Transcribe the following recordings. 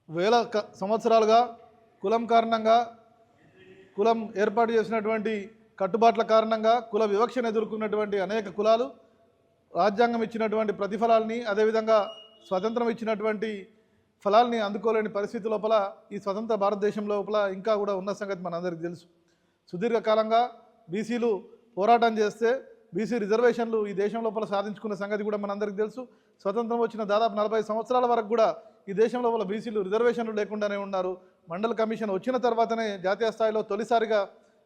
వేల సంవత్సరాలుగా కులం కారణంగా కులం ఏర్పాటు చేసినటువంటి కట్టుబాట్ల కారణంగా కుల వివక్షను ఎదుర్కొన్నటువంటి అనేక కులాలు రాజ్యాంగం ఇచ్చినటువంటి ప్రతిఫలాల్ని అదేవిధంగా స్వతంత్రం ఇచ్చినటువంటి ఫలాల్ని అందుకోలేని పరిస్థితి లోపల ఈ స్వతంత్ర భారతదేశం లోపల ఇంకా కూడా ఉన్న సంగతి మనందరికీ తెలుసు. సుదీర్ఘకాలంగా బీసీలు పోరాటం చేస్తే బీసీ రిజర్వేషన్లు ఈ దేశం లోపల సాధించుకున్న సంగతి కూడా మనందరికీ తెలుసు. స్వతంత్రం వచ్చిన దాదాపు 40 సంవత్సరాల వరకు కూడా ఈ దేశం లోపల బీసీలు రిజర్వేషన్లు లేకుండానే ఉన్నారు. మండల కమిషన్ వచ్చిన తర్వాతనే జాతీయ స్థాయిలో తొలిసారిగా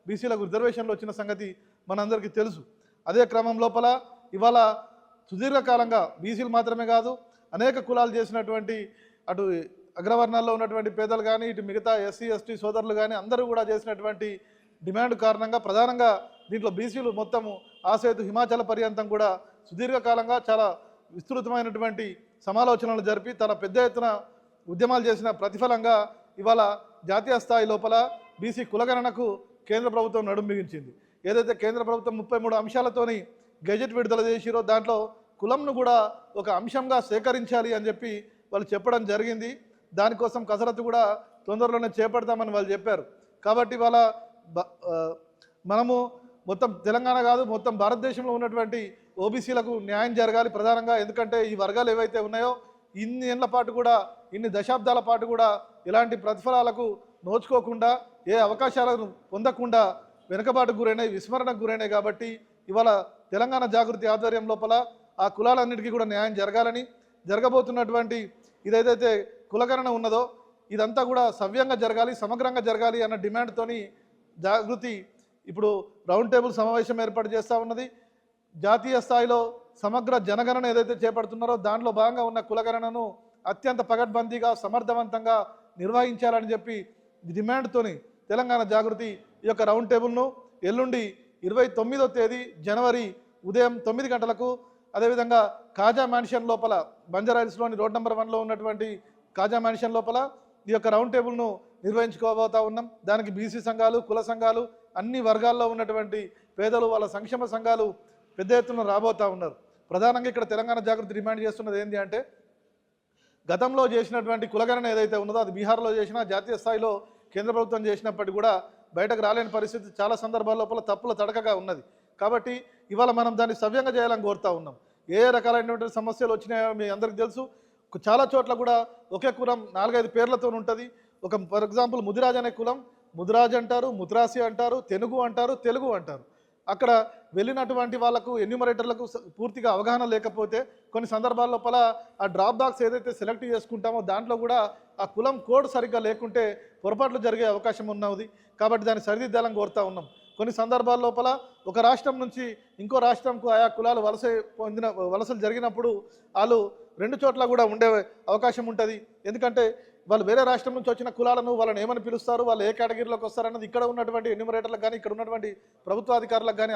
బీసీలకు రిజర్వేషన్లు వచ్చిన సంగతి మనందరికీ తెలుసు. అదే క్రమం లోపల ఇవాళ సుదీర్ఘకాలంగా బీసీలు మాత్రమే కాదు అనేక కులాలు చేసినటువంటి అటు అగ్రవర్ణాల్లో ఉన్నటువంటి పేదలు కానీ ఇటు మిగతా ఎస్సీ ఎస్టీ సోదరులు కానీ అందరూ కూడా చేసినటువంటి డిమాండ్ కారణంగా ప్రధానంగా దీంట్లో బీసీలు మొత్తము ఆసేతు హిమాచల్ పర్యంతం కూడా సుదీర్ఘకాలంగా చాలా విస్తృతమైనటువంటి సమాలోచనలు జరిపి తన పెద్ద ఎత్తున ఉద్యమాలు చేసిన ప్రతిఫలంగా ఇవాళ జాతీయ స్థాయి లోపల బీసీ కులగణనకు కేంద్ర ప్రభుత్వం నడుం బిగించింది. ఏదైతే కేంద్ర ప్రభుత్వం 33 అంశాలతోని గెజెట్ విడుదల చేసిరో దాంట్లో కులంను కూడా ఒక అంశంగా సేకరించాలి అని చెప్పి వాళ్ళు చెప్పడం జరిగింది. దానికోసం కసరత్తు కూడా తొందరలోనే చేపడతామని వాళ్ళు చెప్పారు. కాబట్టి వాళ్ళ మనము మొత్తం తెలంగాణ కాదు మొత్తం భారతదేశంలో ఉన్నటువంటి ఓబీసీలకు న్యాయం జరగాలి ప్రధానంగా. ఎందుకంటే ఈ వర్గాలు ఏవైతే ఉన్నాయో ఇన్ని ఏళ్ల పాటు కూడా ఇన్ని దశాబ్దాల పాటు కూడా ఇలాంటి ప్రతిఫలాలకు నోచుకోకుండా ఏ అవకాశాలను పొందకుండా వెనుకబాటుకు గురైనాయి, విస్మరణకు గురైనాయి. కాబట్టి ఇవాళ తెలంగాణ జాగృతి ఆధ్వర్యం లోపల ఆ కులాలన్నిటికీ కూడా న్యాయం జరగాలని జరగబోతున్నటువంటి ఇదైతే కులగణన ఉన్నదో ఇదంతా కూడా సవ్యంగా జరగాలి, సమగ్రంగా జరగాలి అన్న డిమాండ్తోని జాగృతి ఇప్పుడు రౌండ్ టేబుల్ సమావేశం ఏర్పాటు చేస్తూ ఉన్నది. జాతీయ స్థాయిలో సమగ్ర జనగణన ఏదైతే చేపడుతున్నారో దాంట్లో భాగంగా ఉన్న కులగణనను అత్యంత పకడ్బందీగా సమర్థవంతంగా నిర్వహించాలని చెప్పి డిమాండ్తోని తెలంగాణ జాగృతి ఈ యొక్క రౌండ్ టేబుల్ను ఎల్లుండి 29వ తేదీ జనవరి ఉదయం 9 గంటలకు అదేవిధంగా కాజా మ్యాన్షన్ లోపల బంజారాహిల్స్లోని రోడ్ నెంబర్ 1లో ఉన్నటువంటి కాజా మ్యాన్షన్ లోపల ఈ యొక్క రౌండ్ టేబుల్ను నిర్వహించుకోబోతా ఉన్నాం. దానికి బీసీ సంఘాలు, కుల సంఘాలు, అన్ని వర్గాల్లో ఉన్నటువంటి పేదలు, వాళ్ళ సంక్షేమ సంఘాలు పెద్ద ఎత్తున రాబోతూ ఉన్నారు. ప్రధానంగా ఇక్కడ తెలంగాణ జాగృతి డిమాండ్ చేస్తున్నది ఏంటి అంటే గతంలో చేసినటువంటి కులగణన ఏదైతే ఉన్నదో అది బీహార్లో చేసినా జాతీయ స్థాయిలో కేంద్ర ప్రభుత్వం చేసినప్పటికీ కూడా బయటకు రాలేని పరిస్థితి చాలా సందర్భాల లోపల తప్పుల తడకగా ఉన్నది. కాబట్టి ఇవాళ మనం దాన్ని సవ్యంగా చేయాలని కోరుతూ ఉన్నాం. ఏ రకాలైనటువంటి సమస్యలు వచ్చినాయో మీ అందరికీ తెలుసు. చాలా చోట్ల కూడా ఒకే కులం 4-5 పేర్లతో ఉంటుంది. ఒక ఫర్ ఎగ్జాంపుల్ ముదిరాజ్ అనే కులం ముదిరాజ్ అంటారు, ముద్రాసి అంటారు, తెనుగు అంటారు, తెలుగు అంటారు. అక్కడ వెళ్ళినటువంటి వాళ్ళకు ఎన్యూమరేటర్లకు పూర్తిగా అవగాహన లేకపోతే కొన్ని సందర్భాల లోపల ఆ డ్రాప్ బాక్స్ ఏదైతే సెలెక్ట్ చేసుకుంటామో దాంట్లో కూడా ఆ కులం కోడ్ సరిగ్గా లేకుంటే పొరపాట్లు జరిగే అవకాశం ఉన్నది. కాబట్టి దాన్ని సరిదిద్దాలని కోరుతూ ఉన్నాం. కొన్ని సందర్భాల లోపల ఒక రాష్ట్రం నుంచి ఇంకో రాష్ట్రంకు ఆయా కులాలు వలసలు జరిగినప్పుడు వాళ్ళు 2 చోట్ల కూడా ఉండే అవకాశం ఉంటుంది. ఎందుకంటే వాళ్ళు వేరే రాష్ట్రం నుంచి వచ్చిన కులాలను వాళ్ళని ఏమని పిలుస్తారు, వాళ్ళు ఏ కేటగిరీలోకి వస్తారన్నది ఇక్కడ ఉన్నటువంటి ఎన్యూమరేటర్లకు కానీ ఇక్కడ ఉన్నటువంటి ప్రభుత్వాధికారులకు కానీ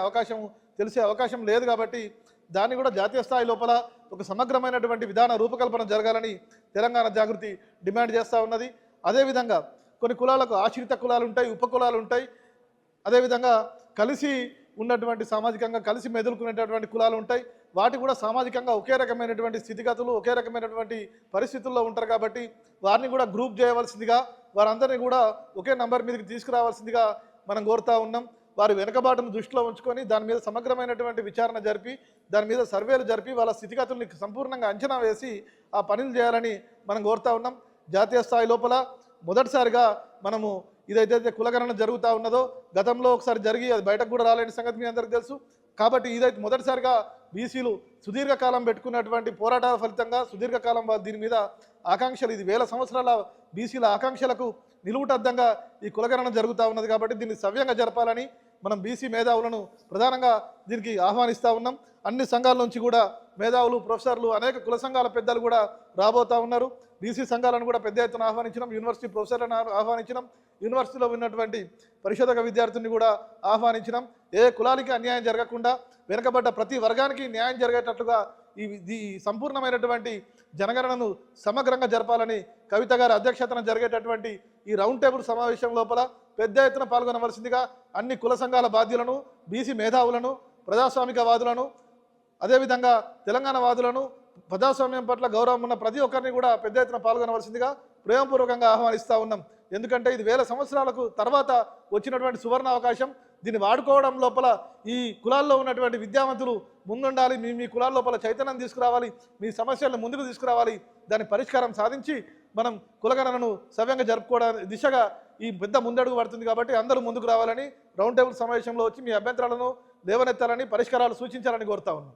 తెలిసే అవకాశం లేదు. కాబట్టి దాన్ని కూడా జాతీయ స్థాయి లోపల ఒక సమగ్రమైనటువంటి విధాన రూపకల్పన జరగాలని తెలంగాణ జాగృతి డిమాండ్ చేస్తూ ఉన్నది. అదేవిధంగా కొన్ని కులాలకు ఆశ్రిత కులాలు ఉంటాయి, ఉపకులాలు ఉంటాయి. అదేవిధంగా కలిసి ఉన్నటువంటి సామాజికంగా కలిసి మెదులుకునేటటువంటి కులాలు ఉంటాయి. వాటి కూడా సామాజికంగా ఒకే రకమైనటువంటి స్థితిగతులు, ఒకే రకమైనటువంటి పరిస్థితుల్లో ఉంటారు. కాబట్టి వారిని కూడా గ్రూప్ చేయవలసిందిగా, వారందరినీ కూడా ఒకే నంబర్ మీదకి తీసుకురావాల్సిందిగా మనం కోరుతూ ఉన్నాం. వారి వెనుకబాటును దృష్టిలో ఉంచుకొని దాని మీద సమగ్రమైనటువంటి విచారణ జరిపి దాని మీద సర్వేలు జరిపి వాళ్ళ స్థితిగతుల్ని సంపూర్ణంగా అంచనా వేసి ఆ పనులు చేయాలని మనం కోరుతూ ఉన్నాం. జాతీయ స్థాయి లోపల మొదటిసారిగా మనము ఇదైతే కులగణన జరుగుతూ ఉన్నదో గతంలో ఒకసారి జరిగి అది బయటకు కూడా రాలేని సంగతి మీ అందరికీ తెలుసు. కాబట్టి ఇదైతే మొదటిసారిగా బీసీలు సుదీర్ఘకాలం పెట్టుకున్నటువంటి పోరాటాల ఫలితంగా సుదీర్ఘకాలం దీని మీద ఆకాంక్షలు, ఇది వేల సంవత్సరాల బీసీల ఆకాంక్షలకు నిలువుటద్దంగా ఈ కులగణన జరుగుతూ ఉన్నది. కాబట్టి దీన్ని సవ్యంగా జరపాలని మనం బీసీ మేధావులను ప్రధానంగా దీనికి ఆహ్వానిస్తూ ఉన్నాం. అన్ని సంఘాల నుంచి కూడా మేధావులు, ప్రొఫెసర్లు, అనేక కుల సంఘాల పెద్దలు కూడా రాబోతూ ఉన్నారు. బీసీ సంఘాలను కూడా పెద్ద ఎత్తున ఆహ్వానించినాం, యూనివర్సిటీ ప్రొఫెసర్లను ఆహ్వానించినాం, యూనివర్సిటీలో ఉన్నటువంటి పరిశోధక విద్యార్థుల్ని కూడా ఆహ్వానించినాం. ఏ కులానికి అన్యాయం జరగకుండా వెనుకబడ్డ ప్రతి వర్గానికి న్యాయం జరిగేటట్లుగా ఈ సంపూర్ణమైనటువంటి జనగణనను సమగ్రంగా జరపాలని కవిత గారి అధ్యక్షతన జరిగేటటువంటి ఈ రౌండ్ టేబుల్ సమావేశం లోపల పెద్ద ఎత్తున పాల్గొనవలసిందిగా అన్ని కుల సంఘాల బాధ్యులను, బీసీ మేధావులను, ప్రజాస్వామికవాదులను, అదేవిధంగా తెలంగాణ వాదులను, ప్రజాస్వామ్యం పట్ల గౌరవం ఉన్న ప్రతి ఒక్కరిని కూడా పెద్ద ఎత్తున పాల్గొనవలసిందిగా ప్రేమపూర్వకంగా ఆహ్వానిస్తూ ఉన్నాం. ఎందుకంటే ఇది వేల సంవత్సరాలకు తర్వాత వచ్చినటువంటి సువర్ణ అవకాశం. దీన్ని వాడుకోవడం లోపల ఈ కులాల్లో ఉన్నటువంటి విద్యావంతులు ముందుండాలి. మీ కులాల లోపల చైతన్యం తీసుకురావాలి, మీ సమస్యలను ముందుకు తీసుకురావాలి, దాని పరిష్కారం సాధించి మనం కులగణనను సవ్యంగా జరుపుకోవడానికి దిశగా ఈ పెద్ద ముందడుగు పడుతుంది. కాబట్టి అందరూ ముందుకు రావాలని రౌండ్ టేబుల్ సమావేశంలో వచ్చి మీ అభ్యంతరాలను లేవనెత్తాలని, పరిష్కారాలు సూచించాలని కోరుతా ఉన్నాం.